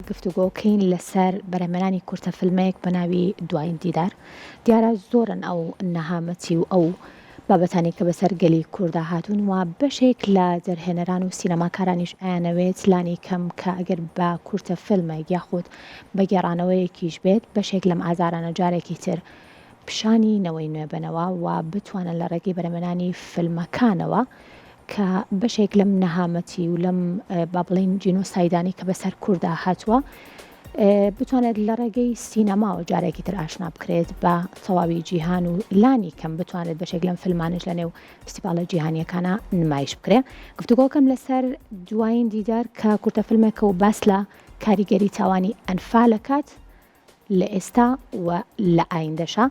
گفتوگۆکەین لەسەر بەرهەمهێنانی کورتە فیلمێک بە ناوی دوایین دیدار. دیارە زۆرن ئەو نەهامەتی و ئەو بابەتانی کە بەسەر گەلی کووردا هاتوون و بەشێک لە دەرهێنەران و سینەماکارانیش ئایانەوێت لانی کەم کە ئەگەر بە کورتە فیلمێک یاخود بە گێڕانەوەیەکیش بێت بەشێک لەم ئازارانە جارێکی تر پیشانی نەوەی نوێبنەوە و بتوانن لە ڕێگەی بەرهەمهێنانی فیلمەکانەوە کە بەشێک لەم نەهامەتی و لەم با بڵێن جینۆسایدانی کە بەسەر کووردا هاتووە بتوانێت لە ڕێگەی سینەماوە جارێکی تر ئاشنا بکرێت بە تەواوی جیهان و لانی کەم بتوانێت بەشێک لەم فیلمانش لە نێو فستیڤالە جیهانیەکانە نمایش بکرێت. گفتوگۆکەم لەسەر دوایین دیدار کە کورتە فیلمێکە و باس لە کاریگەری تاوانی ئەنفال دەکات لە ئێستا و لە ئایندەشە.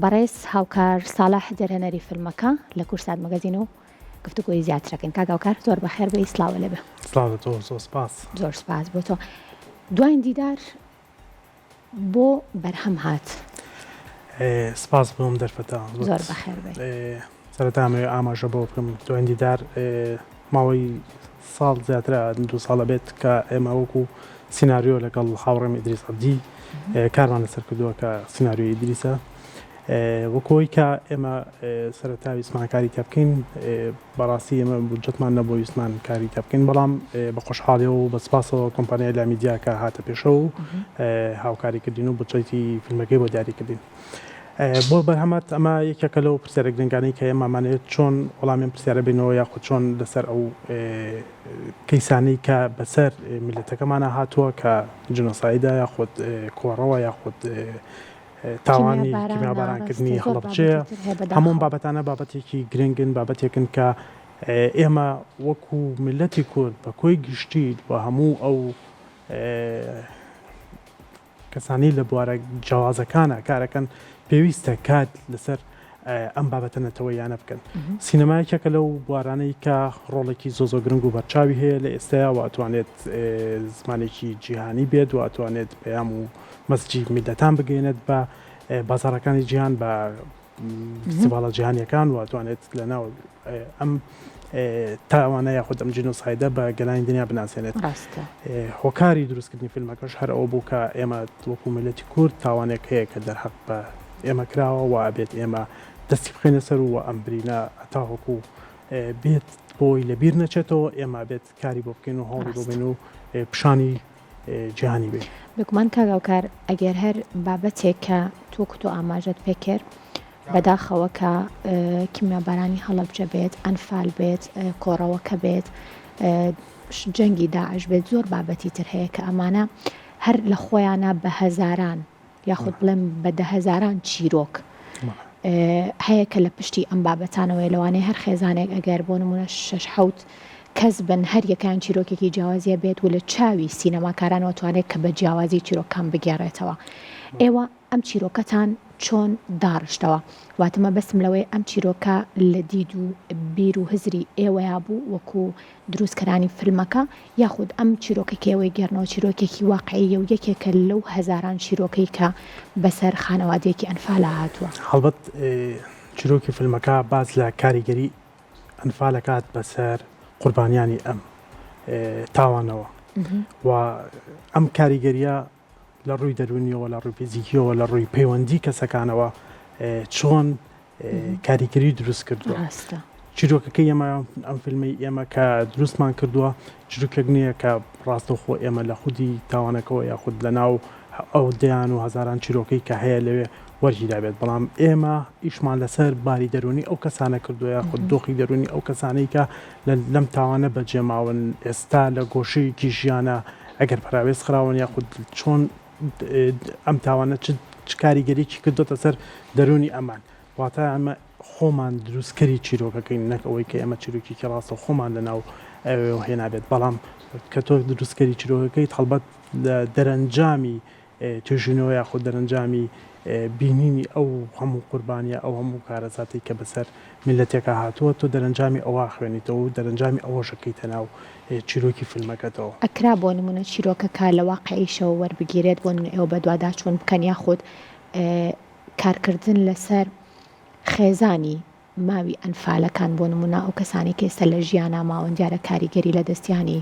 بەڕێز هاوکار ساڵح دەرهێنەری فیلمەکە لە کورسات مەگەزین و گفتوگۆی زیاترەکەین. کاک هاوکار زۆر بەخێر بێی، سڵاوە لێبێ. زۆر سپاس بۆ تۆ. دوایین دیدار بۆ بەرهەم هات. سپاس بۆم دەرفەتە، زۆر بەخێر بێ. سەرەتامەوێ ئاماژە بۆ بکەم دوایین دیدار ماوەی ساڵ زیاترە 2 ساڵە بێت کە ئێمە وەکو سیناریۆ لەگەڵ هاوڕێم ئیدریس عەبدی کارمان لەسەر کردووە کە سیناریۆی ئیدریسە وەکۆی کە ئێمە سەرەتا ویسمانکاری تیا بکەین. بەڕاستی ئێمە بودجەتمان نەبوو ویسمان کاری تیا بکەین، بەڵام بە خۆشحاڵیەوە و بە سپاسەوە کۆمپانیای لامیدیا کە هاتە پێشە و هاوکاری کردین و بودجەتی فیلمەکەی بۆ دیاریکردین. بۆ بەرهەمات ئەمە یەکێکە لەو پرسیارە گرنگانەی کە ئێمەمانێت چۆن وەڵامیان پرسیارە بینەوە یاخود چۆن لەسەر ئەو کەیسانەی کە بەسەر میلەتەکەمانە هاتووە کە جنۆسایدە یاخود کۆڕەوە یاخود تاوانی کیمیابارانکردنی هەڵەبجەیە. هەموم بابەتانە بابەتێکی گرنگن، بابەتێکن کە ئێمە وەکو میلەتی کورد بە کۆی گشتی و هەموو ئەو کەسانی لە بوارە جیاوازەکانە کارەکەن پێویستە کات لەسەر ئەم بابەتەنەتەوە یانە بکەن. سینەمایەکێکە لەو بوارانەی کە ڕۆڵێکی زۆ گرنگ و بەرچاوی هەیە لە ئێستایا و ئەتوانێت زمانێکی جیهانی بێت و ئەتوانێت پەیام و مەسجی میلەتان بگەێنێت بە بازاڕەکانی جیهان بە فستیڤالە جیهانیەکان و ئەتوانێت لەناو ئەم تاوانە یاخود ئەم جینۆسایدە بە گەلانی دنیا بناسێنێت. هۆکاری دروستکردنی فیلمەکەش هەر ئەوە بوو کە ئێمە وەکو میلەتی کورد تاوانێک هەیە کە دەرحەق بە ئێمە کراوە و ئەبێت ئێمە دەستی بخێنە سەر و ئەم برینە ئەتاوەکو بێت بۆی لەبیر نەچێتەوە ئێمە بێت کاری بۆ بکەین و هەوڵی بۆ بین و پیشانی جیهانی بێت. بگومان کاک هاوکار ئەگەر هەر بابەتێک کە تۆ ئاماژەت پێکرد بەداخەوە کە کیمیابارانی هەڵەبجە بێت، ئەنفال بێت، کۆڕەوەکە بێت، جەنگی داعش بێت، زۆر بابەتی تر هەیە کە ئەمانە هەر لە خۆیانە بە هەزاران یاخود بڵێم بە 10,000 چیرۆک هەیە کە لە پشتی ئەم بابەتانەوەی لەوانەیە هەر خێزانێک ئەگەر بۆ نمونە 6-7 کەس بن هەر یەکان چیرۆکێکی جیاوازیە بێت و لە چاوی سینەماکارانەوە توانێت کە بە جیاوازی چیرۆکان بگێڕێتەوە. ئێوە ئەم چیرۆکەتان چۆن داڕشتەوە؟ واتمە بەسم لەوەی ئەم چیرۆکە لە دید و بیر و هزری ئێوەیا بوو وەکو دروستکەرانی فیلمەکە یاخود ئەم چیرۆکەکەوەی گەڕنەوە چیرۆکێکی واقعیە و یەکێکە لەو هەزاران چیرۆکەی کە بەسەر خانەوادەیەکی ئەنفالە هاتووە. هەڵبەت چیرۆکی فیلمەکە باز لە کاریگەری ئەنفالەکات بەسەر قوربانیانی ئەم تاوانەوە و ئەم کاریگەریە لە ڕووی دەرونیەوە لە ڕووی فیزیکیەوە لە ڕووی پەیوەندی کەسەکانەوە چۆن کاریگەری دروست کردووە. چیرۆکەکەی ئێمە ئەم فیلمی ئێمە کە دروستمان کردووە چیرۆکێک نییە کە ڕاستەوخۆ ئێمە لە خودی تاوانەکەەوە یاخود لە ناو ئەو دەیان و هەزاران چیرۆکەی کە هەیە لەوێ وەرجیدا بێت، بەڵام ئێمە ئیشمان لەسەر باری دەرونی ئەو کەسانە کردووە یاخود دۆخی دەرونی ئەو کەسانەی کە لەم تاوانە بەجێماون ئێستا لە گۆشەیەکی ژیانە ئەگەر پراوێز خراون یاخود چۆن ئەم تاوانە چ کاریگەریکی کردوتە سەر دەرونی ئەمان. واتە ئەمە خۆمان دروستکەری چیرۆکەکەین، نەک ئەوەی کە ئێمە چیرۆکێکی ڕاستە خۆمان لەناو ئەوێ هێنابێت، بەڵام کە تۆ دروستکەری چیرۆکەکەیت هەڵبەت دەرەنجامی توێژینەوە یاخود دەرەنجامی بینینی ئەو هەموو قوربانیە ئەو هەموو کارەساتی کە بەسەر میلەتێکە هاتووە تۆ دەرەنجامی ئەوە خوێنیتەوە و دەرەنجامی ئەوەشەکەیتە ناو چیرۆکی فیلمەکەتەوە. ئەکرا بۆ نمونە چیرۆکەکە لە واقعیشەوە وەربگیرێت بۆ ئێوە بە دوادا چۆن بکەن یاخود کارکردن لەسەر خێزانی ماوی ئەنفالەکان بۆ نمونە ئەو کەسانی کە ئێستا لە ژیانە ماوەن دیارە کاریگەری لە دەستیانی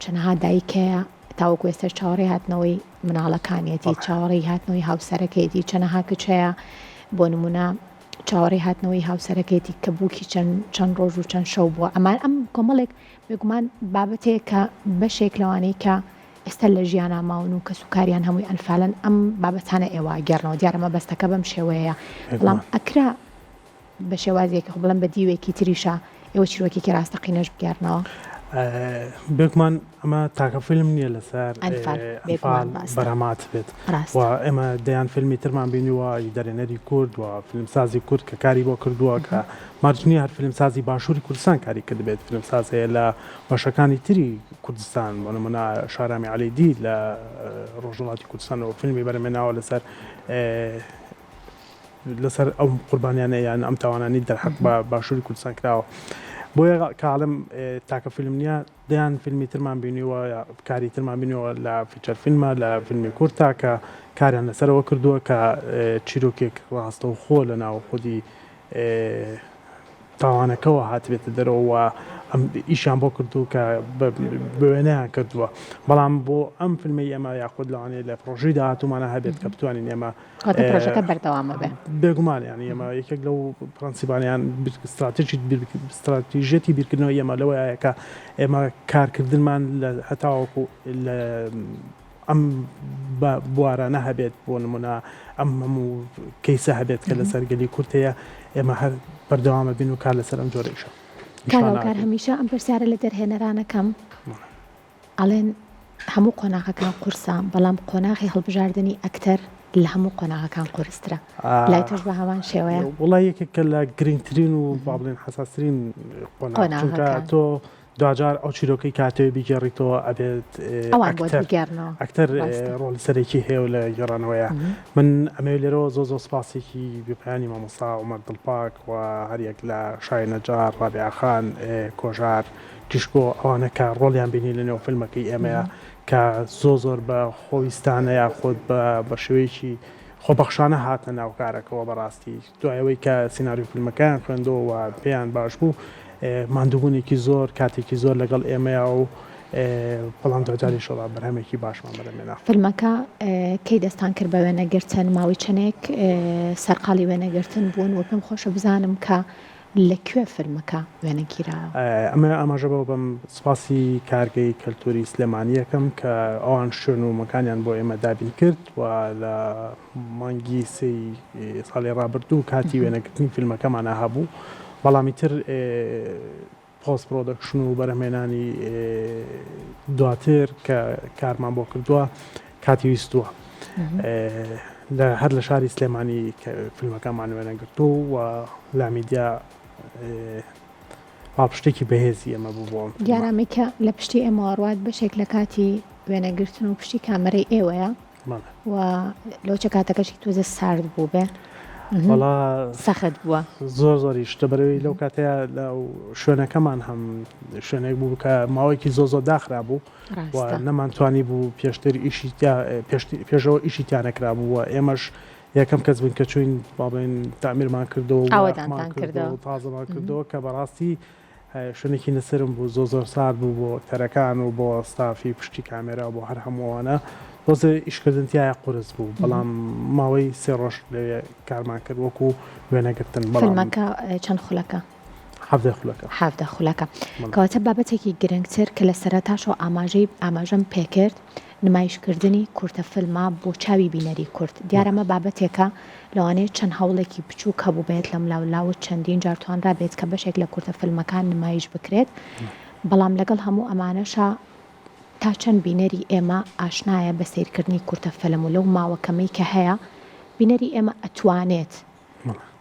چەندەها دایکەیە تاوەکو ئێستا چاوەڕێی هاتنەوەی مناڵەکانیەتی چاوەڕێی هاتنەوەی هاوسەرەکەیەتی چەنەها کچەیە بۆ نمونە چاوەڕێی هاتنەوەی هاوسەرەکەیەتی کە بووکی چەند ڕۆژ و چەند شەو بووە ئەمان ئەم کۆمەڵێک بێگومان بابەتەیە کە بەشێک لەوانەی کە ئێستا لە ژیانە ماون و کە سوکاریان هەمووی ئەنفالن ئەم بابەتانە ئێوە گەڕنەوە دیارەمە بەستەکە بەم شێوەیە بەڵام ئەکرا بە شێوازێکی خۆ بڵم بە دیوێکی تریشە ئێوە چیرۆکێکی ڕاستەقینەش بگەڕنەوە بێکمان ئەمە تاکە فیلم نییە لەسەر بەرامات بێت و ئێمە دەیان فیلمی ترمان بینیوە دەرێنەری کورد و فیلمسازی کورد کە کاری بۆ کردووە کە مارجنی هەر فیلمسازی باشووری کوردستان کاری کرد بێت فیلمسازەیە لە بەشەکانی تری کوردستان بۆ نمونە شارامی عەلیدی لە ڕۆژهەڵاتی کوردستان و فیلمی بەرهەمهێناوە لەسەر ئەو قوربانیانە یان ئەم تاوانانی دەرحەق بە باشووری کوردستان کراوە بۆیە کاڵم تاکە فیلم نییە دەیان فیلمی ترمان بینیوە کاری ترمان بینیوە لە فیچەر فیلمە لە فیلمی کورتا کە کاریان لەسەرەوە کردووە کە چیرۆکێک ڕاستە و خۆ لە ناو خودی تاوانەکەەوە هاتبێتە دەرەوە ئەم ئیشان بۆ کردو کە بوێنەیان کردووە بەڵام بۆ ئەم فیلمی ئێمە یاخود لەوانەیە لە پرۆژەی داهاتوومانە هەبێت کە بتوانین ئێمە پرۆژەکە بەردەوامە بێ بێگومانیان ئێمە یەکێک لەو پرەنسیبانیان استراتیژێتی بیرکردنەوە ئێمە لەوەیە کە ئێمە کارکردنمان لە هەتاوەکو لە ئەم بوارانە هەبێت بۆ نمونە ئەم هەموو کەیسە هەبێت کە لەسەر گەلی کورتەیە ئێمە هەر بەردەوامە بین و کار لەسەر ئەم جۆرەیشە کار هەمیشە ئەم پرسیارە لە دەرهێنەرانەکەم ئەڵێن هەموو قۆناغەکان قورسە بەڵام قۆناغی هەڵبژاردننی ئەکتەر لە هەموو قۆناغەکان قورسترە لای تۆش بە هەمان شێوەیە وڵای یەکێکە لە گرنگترین و با بڵێن حساسترین قۆناغەکە تۆ دوجار ئەو چیرۆکەی کاتەوە بیگەڕیتەوە ئەبێت ئەکتەر ڕۆڵی سەرێکی هەیە لە گێڕانەوەیە من ئەمە لێرەوە زۆ سپاسێکی بپیانی مامۆستا عومەر دڵپاک و هەریەک لە شای نەجار ڕابعەخان کۆژار تیشکۆ ئەوانە کە ڕۆڵیان بینی لەنێو فیلمەکەی ئێمەیە کە زۆر بە خۆویستانە یاخۆت بە شێوەیەکی خۆبەخشانە هاتە ناو کارەکەەوە بەڕاستی دوایەوەی کە سیناریۆ فیلمەکان خوێندەوە و پێیان باش بوو ماندووبوونێکی زۆر کاتێکی زۆر لەگەڵ ئێمەیە و بەڵام دوجاری شڵا بەرهەمێکی باشمان بەرەمێنا فیلمەکە کەی دەستان کرد بە وێنەگرتن ماوەی چەندێک سەرقاڵی وێنەگرتن بوون و پێم خۆشە بزانم کە لەکوێ فیلمەکە وێنەگیراوە ئەمە ئاماژەبەوە بەم سپاسی کارگەی کەلتوری سلێمانیەکەم کە ئەوان شوێن و مەکانیان بۆ ئێمە دابین کرد و لە مانگی ساڵی ڕابردوو کاتی وێنەگرتنی فیلمەکەمانە هەبوو بەڵامی تر پۆست پرۆدەکشن و بەرهەمهێنانی دواتر کە کارمان بۆ کردووە کاتی ویستووە هەر لە شاری سلێمانی فیلمەکەمان وێنەگرتو و لامیدیا پاپشتێکی بەهێزی ئەمە بوو بۆم دیارامێکە لە پشتی ئێمەڕوات بەشێک لە کاتی وێنەگرتن و پشتی کامەرەی ئێوەیە و لۆچە کاتەکەشی تۆزە سارد بوو بێ وڵا سەخت بووە زۆری شتە بەرەوەی لەو کاتەیە لە شوێنەکەمان هەم شوێنێک بوو کە ماوەیەکی زۆ داخرا بوو و نەمانتوانی بوو پێشتر پێشەوە ئیشی تیانەکرا بووە ئێمەش یەکەم کەس بن کە چوین باڵێن تامیرمان کردەوە تازەمان کردەوە کە بەڕاستی شوێنێکی نەسرم بوو زۆر سارد بوو بۆ تەرەکان و بۆ ستافی پشتی کامێرا بۆ هەر هەمووانە دۆزە ئیشکردنتیایە قورس بوو بەڵام ماوەی سێ ڕۆژ لەوێ کارمان کرد وەکو وێنەگرتن فیلمەکە چەند خولەکە؟ 17 خولەکە کەواتە بابەتێکی گرنگتر کە لە سەرەتاشەوە ئاماژەم پێکرد نمایشکردنی کورتە فیلمە بۆ چاوی بینەری کورد دیارەمە بابەتێکە لەوانەیە چەند هەوڵێکی بچوو کە بوو بێت لەم لاولاوت چەندین جارتوانرا بێت کە بەشێک لە کورتە فیلمەکان نمایش بکرێت بەڵام لەگەڵ هەموو ئەمانەشە تا چەند بینەری ئێمە ئاشنایە بە سیرکردنی کورتە فیلم و لەو ماوەکەمەی کە هەیە بینەری ئێمە ئەتوانێت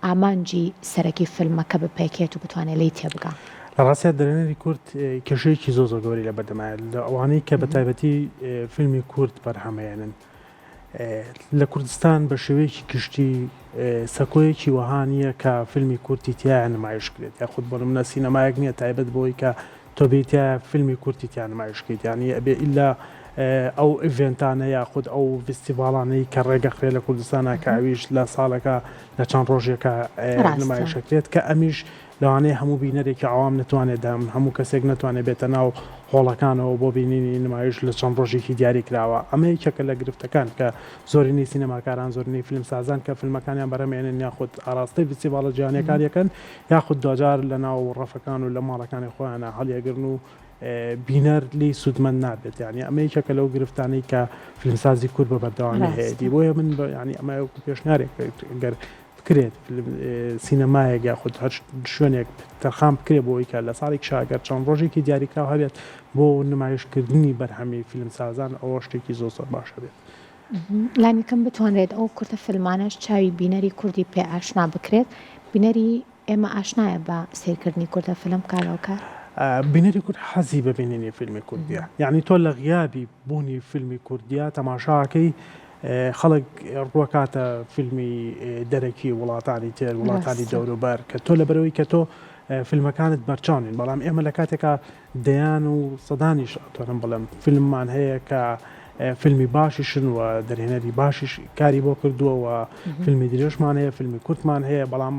ئامانجی سەرەکی فیلمەکە بپێکێت و بتوانێت لی تێبگا لە ڕاستە دەرێنەری کورد کێشەیەکی زۆر گەوری لە بەردەمایە لە ئەوانەی کە بە تایبەتی فیلمی کورد بەرهەمەیەنن لە کوردستان بە شێوەیەکی گشتی سەکۆیەکی وەهانیە کە فیلمی کورتی تایە نمایش کرێت یاخود بۆ نمونە سینەمایەک نییە تایبەت بۆی کە تۆ بیتە فیلمی کورتی تیان نمایشکەیت یانی ئەبێ ئیلا ئەو ئیڤێنتانە یاخود ئەو فستیڤاڵانەی کە ڕێگەخرێ لە کوردستانە کە ئەویش لە ساڵەکە لە چەند ڕۆژێکە نمایشەکرێت کە ئەمیش لەوانەیە هەموو بینەرێکی عوام نتوانێت هەموو کەسێک نتوانێت بێتە ناو هۆڵەکانەوە بۆ بینینی نمایش لە چەند ڕۆژێکی دیاری کراوە. ئەمە یەکێکە لە گرفتەکان کە زۆرینەی سینەماکاران زۆرینەی فیلمسازان کە فیلمەکانیان بەرەمێنن یاخود ئاراستەی فستیڤالە جیهانیەکانیەکەن یاخود دوجار لە ناو ڕەفەکان و لە ماڵەکانی خۆیانە هەڵیەگرن و بینەر لی سوودمەند نابێت. یعنی ئەمە یەکێکە لەو گرفتانەی کە فیلمسازی کورد بە بەردەوامی هەیەی بۆیە من ینی ئەمە پێشنیارێک گەر بکرێت سینەمایەک یاخود هەر شوێنێک تەرخان بکرێت بۆی کە لە ساڵێک شاگەر چەند ڕۆژێکی دیاریکراو هەبێت بۆ نمایشکردنی بەرهەمی فیلمسازان ئەوە شتێکی زۆر باشە بێت. لانیکەم بتوانرێت ئەو کورتە فیلمانش چاوی بینەری کوردی پێ ئاشنا بکرێت. بینەری ئێمە ئاشنایە بە سیرکردنی کورتە فیلم کاراوکار. بینەری کورد حەزی بە بینینی فیلمی کوردیە. یعنی تۆ لە غیابی بوونی فیلمی کوردیە تەماشاکەی خەڵک ڕوەکاتە فیلمی دەرەکی وڵاتانی تر وڵاتانی دەوروبەر کە تۆ لە بەرەوەی کە تۆ فیلمەکانت بەرچاونین بەڵام ئێمە لە کاتێکا دەیان و سەدانیش ئەتوانم بڵێم فیلممان هەیە کە فیلمی باشیشن و دەرهێنەری باشیش کاری بۆ کردووە و فیلمی درێژمان هەیە فیلمی کورتمان هەیە بەڵام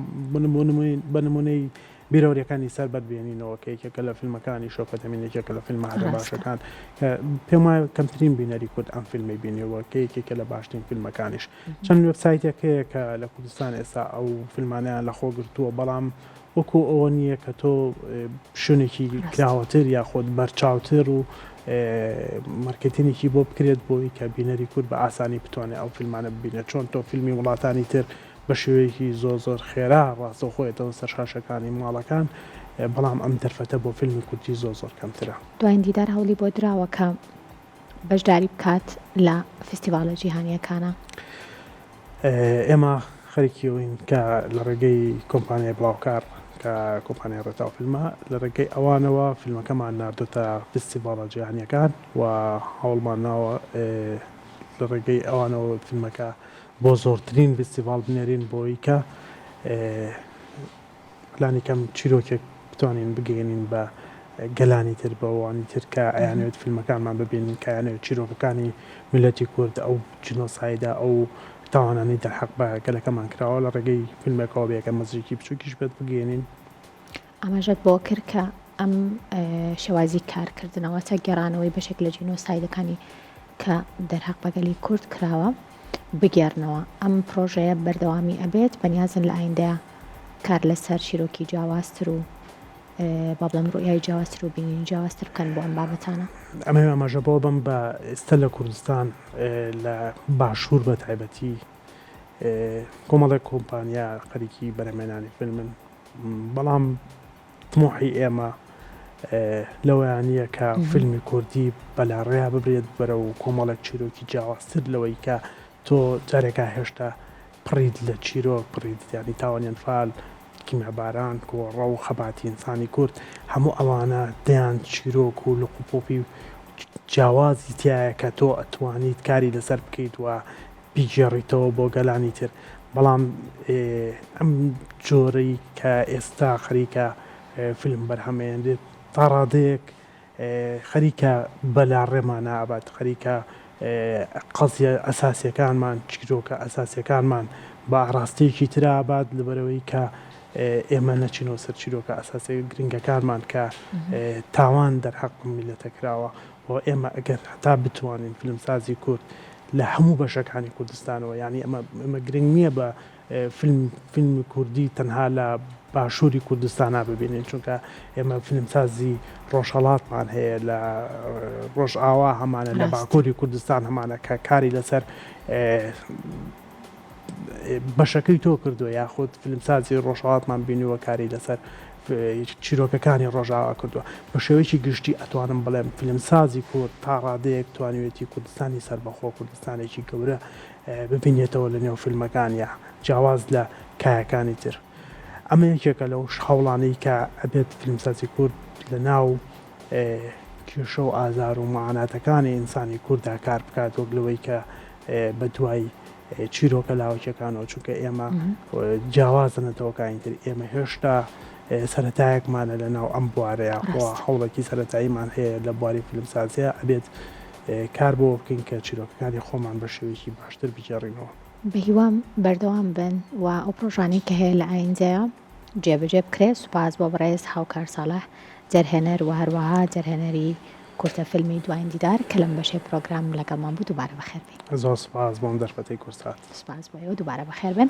بە نمونەی بیرەوریەکانی سەر بەربێنینەوە کە یەکێکە لە فیلمەکانی شۆکەتەمین یەکێکە لە فیلمە هەرە باشەکان پێم وایە کەمترین بینەری کورد ئەم فیلمی بینیەوە کە یەکێکە لە باشترین فیلمەکانیش. چەند وێبسایتێک هەیە کە لە کوردستان ئێستا ئەو فیلمانیان لە خۆ گرتووە بەڵام وەکو ئەوە نییە کە تۆ شوێنێکی کراوەتر یاخۆت بەرچاوتر و مارکتینێکی بۆ بکرێت بۆی کە بینەری کورد بە ئاسانی بتوانێت ئەو فیلمانە ببینێت چۆن تۆ فیلمی وڵاتانی تر بە شێوەیەکی زۆر خێرا ڕاستە خۆیەتەوە سەر شاشەکانی ماڵەکان بەڵام ئەم دەرفەتە بۆ فیلمی کوردی زۆر کەمترە. دوایین دیدار هەوڵی بۆ دراوە کە بەشداری بکات لە فستیڤالە جیهانیەکانە. ئێمە خەریکیەوەین کە لە ڕێگەی کۆمپانیای بڵاوکار کە کۆمپانیای ڕێتاو فیلمە لە ڕێگەی ئەوانەوە فیلمەکەمان ناردوتە فستیڤالە جیهانیەکان و هەوڵمان ناوە لە ڕێگەی ئەوانەوە فیلمەکە بۆ زۆرترین فستیڤال بنێرین بۆی کە لانیکەم چیرۆکێک بتوانین بگەێنین بە گەلانی تر بەوانی تر کە ئەیانەوێت فیلمەکانمان ببینین کە یانەوێت چیرۆکەکانی میلەتی کورد ئەو جنۆسایدا ئەو تاوانانی دەرحەق بە گەلەکەمان کراوە لە ڕێگەی فیلمێکەوە بێکە مەزیکی بچووکیش بێت بگەێنین. ئەمەژەت بۆ کرد کە ئەم شێوازی کارکردنەوە تا گەڕانەوەی بەشێک لە جینۆسایدەکانی کە دەرحەق بەگەلی کورد کراوە بگێڕنەوە. ئەم پرۆژەیە بەردەوامی ئەبێت بەنیازن لە ئایندەیە کار لەسەر شیرۆکی جیاوازتر و با بڵێم ڕوئیای جیاوازتر و بینینی جیاوازتر بکەن بۆ ئەم بابەتانە. ئەمە ئاماژە بۆ بم بە ئێستا لە کوردستان لە باشوور بە تایبەتی کۆمەڵێک کۆمپانیا خەریکی بەرەمێنانی فیلمن بەڵام طموحی ئێمە لەوەیانە کە فیلمی کوردی بەلاڕێیا ببرێت بەرە و کۆمەڵێک چیرۆکی جیاوازتر لەوەی کە تۆ جارێکا هێشتا پڕید لە چیرۆک پڕید ینی تاوانیان فال کیمەباران کۆڕە و خەباتی ئینسانی کورد هەموو ئەوانە دەیان چیرۆک و لقوپۆپی جیاوازی تایە کە تۆ ئەتوانیت کاری لەسەر بکەیت و بیگێڕیتەوە بۆ گەلانی تر. بەڵام ئەم جۆرەی کە ئێستا خەریکە فیلم بەرهەمێنێت تا ڕادەیەک خەریکە بەلاڕێمان نابات خەریکە قەزیە ئەساسیەکانمان چیرۆکە ئەساسیەکانمان بە ئاراستەیەکی ترابات لەبەرەوەی کە ئێمە نەچینەوە سەر چیرۆکە ئەساسی گرنگەکانمان کە تاوان دەرحەق میلەتە کراوە و ئێمە ئەگەر هەتا بتوانین فیلمسازی کورد لە هەموو بەشەکانی کوردستانەوە ینی ئەمە گرنگ نییە بە فیلمی کوردی تەنها لە باشووری کوردستانە ببینین چونکە ئێمە فیلمسازی ڕۆژهەڵاتمان هەیە لە ڕۆژ ئاوا هەمانە لە باکووری کوردستان هەمانە کە کاری لەسەر بەشەکەی تۆ کردووە یاخود فیلمسازی ڕۆژهەڵاتمان بینیوە کاری لەسەر چیرۆکەکانی ڕۆژاوا کردووە بە شێوەیەکی گشتی ئەتوانم بڵێم فیلمسازی کورد تا ڕادەیەک توانوێتی کوردستانی سەربەخۆ کوردستانێکی گەورە ببینێتەوە لە نێو فیلمەکانیە جیاواز لە کایەکانی تر. ئەمە یەکێکە لەو هەوڵانەی کە ئەبێت فیلمسازی کورد لە ناو کێشە و ئازار و معاناتەکانی ئینسانی کووردا کار بکات وەک لەوەی کە بە دوای چیرۆکە لاوەکیەکانەوە چونکە ئێمە جیاوازنەتەوە کاینتر ئێمە هێشتا سەرەتایەکمانە لە ناو ئەم بوارەیە هەوڵێکی سەرەتاییمان هەیە لە بواری فیلمسازیە ئەبێت کار بۆ بکەین کە چیرۆکەکانی خۆمان بە شێوەیەکی باشتر بگێڕینەوە. بە هیوام بەردەوام بن و ئەو پرۆژانەی کە هەیە لە ئایندەیە جێبەجێ بکرێت. سوپاس بۆ بەڕێز هاوکار ساڵح جەرهێنەر و هەروەها جەرهێنەری کورتە فیلمی دوایین دیدار کە لەم بەشەی پرۆگرام لەگەڵمان بوو. دووبارە بەخێر بێن. زۆر سپاس بۆم دەرفەتەی کورسات. سپاس بۆ ئێوە، دووبارە بەخێر بێن.